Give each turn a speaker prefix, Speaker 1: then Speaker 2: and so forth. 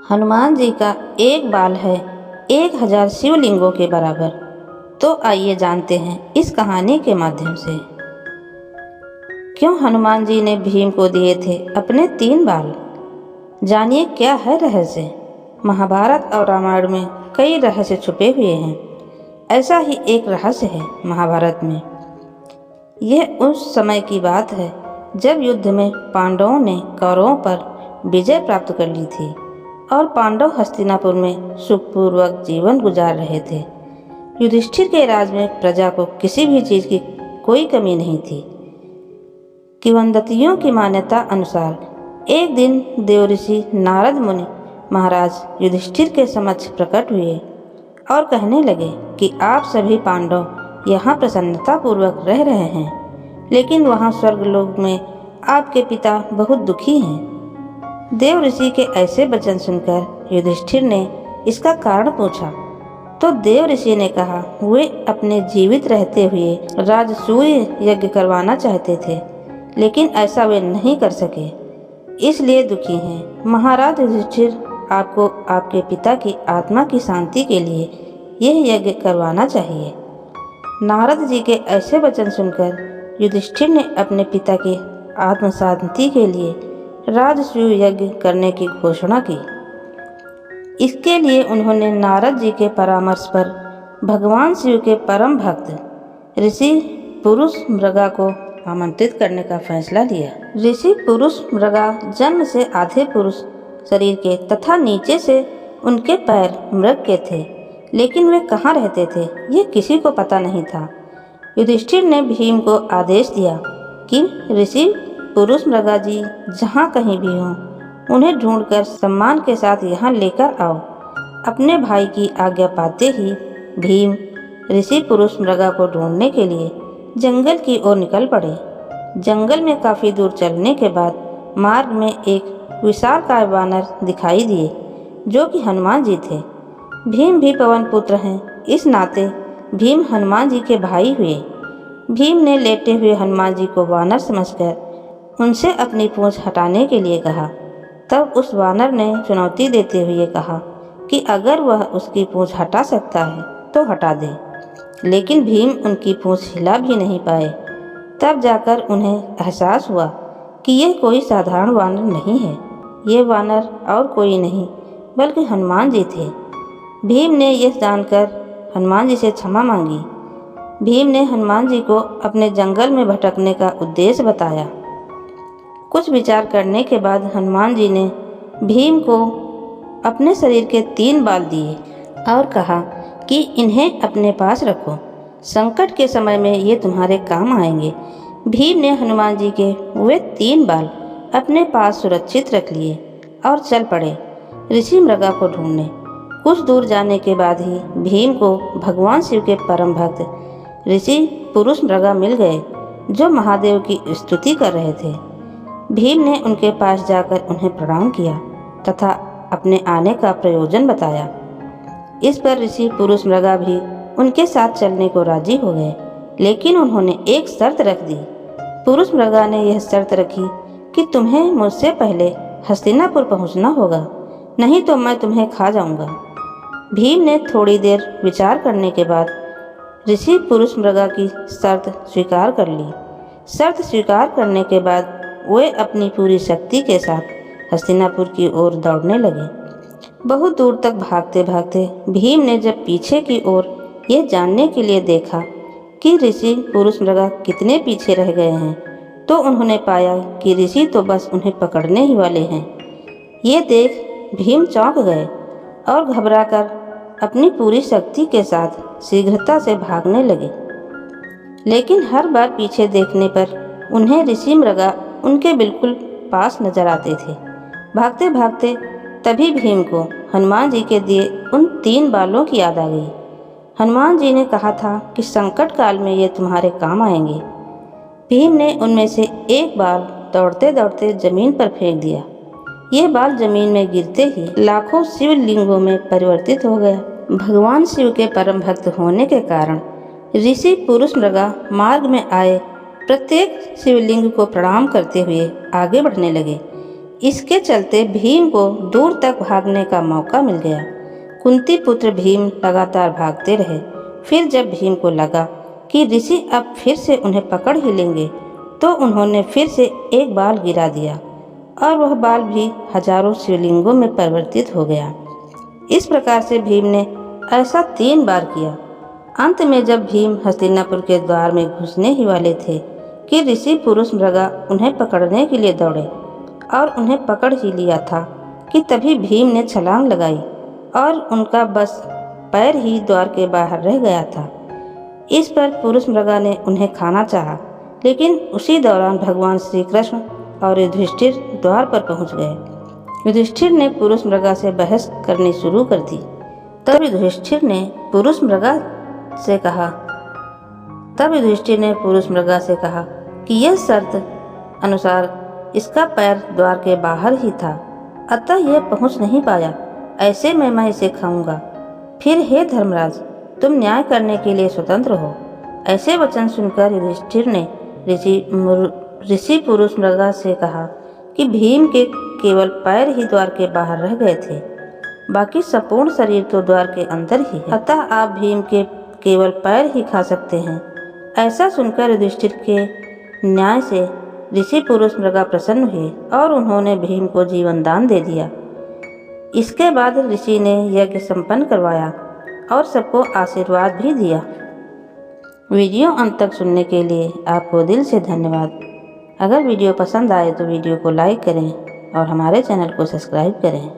Speaker 1: हनुमान जी का एक बाल है 1000 शिवलिंगों के बराबर। तो आइए जानते हैं इस कहानी के माध्यम से क्यों हनुमान जी ने भीम को दिए थे अपने 3 बाल। जानिए क्या है रहस्य। महाभारत और रामायण में कई रहस्य छुपे हुए हैं। ऐसा ही एक रहस्य है महाभारत में। यह उस समय की बात है जब युद्ध में पांडवों ने कौरवों पर विजय प्राप्त कर ली थी और पांडव हस्तिनापुर में सुखपूर्वक जीवन गुजार रहे थे। युधिष्ठिर के राज में प्रजा को किसी भी चीज़ की कोई कमी नहीं थी। किंवदंतियों की मान्यता अनुसार एक दिन देवऋषि नारद मुनि महाराज युधिष्ठिर के समक्ष प्रकट हुए और कहने लगे कि आप सभी पांडव यहाँ प्रसन्नतापूर्वक रह रहे हैं, लेकिन वहाँ स्वर्गलोक में आपके पिता बहुत दुखी हैं। देव ऋषि के ऐसे वचन सुनकर युधिष्ठिर ने इसका कारण पूछा तो देव ऋषि ने कहा वे अपने जीवित रहते हुए राजसूय यज्ञ करवाना चाहते थे, लेकिन ऐसा वे नहीं कर सके, इसलिए दुखी हैं। महाराज युधिष्ठिर आपको आपके पिता की आत्मा की शांति के लिए यह यज्ञ करवाना चाहिए। नारद जी के ऐसे वचन सुनकर युधिष्ठिर ने अपने पिता की आत्म शांति के लिए राजसूय यज्ञ करने की घोषणा की। इसके लिए उन्होंने नारद जी के परामर्श पर भगवान शिव के परम भक्त ऋषि पुरुष मृगा को आमंत्रित करने का फैसला लिया। ऋषि पुरुष मृगा जन्म से आधे पुरुष शरीर के तथा नीचे से उनके पैर मृग के थे, लेकिन वे कहाँ रहते थे ये किसी को पता नहीं था। युधिष्ठिर ने भीम को आदेश दिया कि ऋषि पुरुष मृगा जी जहाँ कहीं भी हों उन्हें ढूंढकर सम्मान के साथ यहाँ लेकर आओ। अपने भाई की आज्ञा पाते ही भीम ऋषि पुरुष मृगा को ढूंढने के लिए जंगल की ओर निकल पड़े। जंगल में काफ़ी दूर चलने के बाद मार्ग में एक विशालकाय वानर दिखाई दिए जो कि हनुमान जी थे। भीम भी पवन पुत्र हैं, इस नाते भीम हनुमान जी के भाई हुए। भीम ने लेटे हुए हनुमान जी को वानर समझकर उनसे अपनी पूंछ हटाने के लिए कहा। तब उस वानर ने चुनौती देते हुए कहा कि अगर वह उसकी पूंछ हटा सकता है तो हटा दे, लेकिन भीम उनकी पूंछ हिला भी नहीं पाए। तब जाकर उन्हें एहसास हुआ कि यह कोई साधारण वानर नहीं है, ये वानर और कोई नहीं बल्कि हनुमान जी थे। भीम ने यह जानकर हनुमान जी से क्षमा मांगी। भीम ने हनुमान जी को अपने जंगल में भटकने का उद्देश्य बताया। कुछ विचार करने के बाद हनुमान जी ने भीम को अपने शरीर के 3 बाल दिए और कहा कि इन्हें अपने पास रखो, संकट के समय में ये तुम्हारे काम आएंगे। भीम ने हनुमान जी के वे 3 बाल अपने पास सुरक्षित रख लिए और चल पड़े ऋषि मृगा को ढूंढने। कुछ दूर जाने के बाद ही भीम को भगवान शिव के परम भक्त ऋषि पुरुष मृगा मिल गए जो महादेव की स्तुति कर रहे थे। भीम ने उनके पास जाकर उन्हें प्रणाम किया तथा अपने आने का प्रयोजन बताया। इस पर ऋषि पुरुष मृगा भी उनके साथ चलने को राजी हो गए, लेकिन उन्होंने एक शर्त रख दी। पुरुष मृगा ने यह शर्त रखी कि तुम्हें मुझसे पहले हस्तिनापुर पहुंचना होगा, नहीं तो मैं तुम्हें खा जाऊंगा। भीम ने थोड़ी देर विचार करने के बाद ऋषि पुरुष मृगा की शर्त स्वीकार कर ली। शर्त स्वीकार करने के बाद वे अपनी पूरी शक्ति के साथ हस्तिनापुर की ओर दौड़ने लगे। बहुत दूर तक भागते भागते भीम ने जब पीछे की ओर यह जानने के लिए देखा कि ऋषि पुरुष मृगा कितने पीछे रह गए हैं, तो उन्होंने पाया कि ऋषि तो बस उन्हें पकड़ने ही वाले हैं। ये देख भीम चौंक गए और घबराकर अपनी पूरी शक्ति के साथ शीघ्रता से भागने लगे, लेकिन हर बार पीछे देखने पर उन्हें ऋषि मृगा उनके बिल्कुल पास नजर आते थे। भागते भागते तभी भीम को हनुमान जी के दिए उन 3 बालों की याद आ गई। हनुमान जी ने कहा था कि संकट काल में ये तुम्हारे काम आएंगे। भीम ने उनमें से एक बाल दौड़ते दौड़ते जमीन पर फेंक दिया। ये बाल जमीन में गिरते ही लाखों शिवलिंगों में परिवर्तित हो गया। भगवान शिव के परम भक्त होने के कारण ऋषि पुरुष मृगा मार्ग में आए प्रत्येक शिवलिंग को प्रणाम करते हुए आगे बढ़ने लगे। इसके चलते भीम को दूर तक भागने का मौका मिल गया। कुंती पुत्र भीम लगातार भागते रहे। फिर जब भीम को लगा कि ऋषि अब फिर से उन्हें पकड़ ही लेंगे, तो उन्होंने फिर से एक बाल गिरा दिया और वह बाल भी हजारों शिवलिंगों में परिवर्तित हो गया। इस प्रकार से भीम ने ऐसा 3 बार किया। अंत में जब भीम हस्तिनापुर के द्वार में घुसने ही वाले थे कि ऋषि पुरुष मृगा उन्हें पकड़ने के लिए दौड़े और उन्हें पकड़ ही लिया था कि तभी भीम ने छलांग लगाई और उनका बस पैर ही द्वार के बाहर रह गया था। इस पर पुरुष मृगा ने उन्हें खाना चाहा, लेकिन उसी दौरान भगवान श्री कृष्ण और युधिष्ठिर द्वार पर पहुंच गए। युधिष्ठिर ने पुरुष मृगा से बहस करनी शुरू कर दी। तब युधिष्ठिर ने पुरुष मृगा से कहा कि यह शर्त अनुसार इसका पैर द्वार के बाहर ही था, अतः यह पहुंच नहीं पाया। ऐसे में मैं इसे खाऊंगा। फिर हे धर्मराज, तुम न्याय करने के लिए स्वतंत्र हो। ऐसे वचन सुनकर युधिष्ठिर ने ऋषि पुरुष मृगा से कहा कि भीम के केवल पैर ही द्वार के बाहर रह गए थे, बाकी संपूर्ण शरीर तो द्वार के अंदर ही है, अतः आप भीम के केवल पैर ही खा सकते हैं। ऐसा सुनकर युधिष्ठिर के न्याय से ऋषि पुरुष मृगा प्रसन्न हुए और उन्होंने भीम को जीवन दान दे दिया। इसके बाद ऋषि ने यज्ञ संपन्न करवाया और सबको आशीर्वाद भी दिया। वीडियो अंत तक सुनने के लिए आपको दिल से धन्यवाद। अगर वीडियो पसंद आए तो वीडियो को लाइक करें और हमारे चैनल को सब्सक्राइब करें।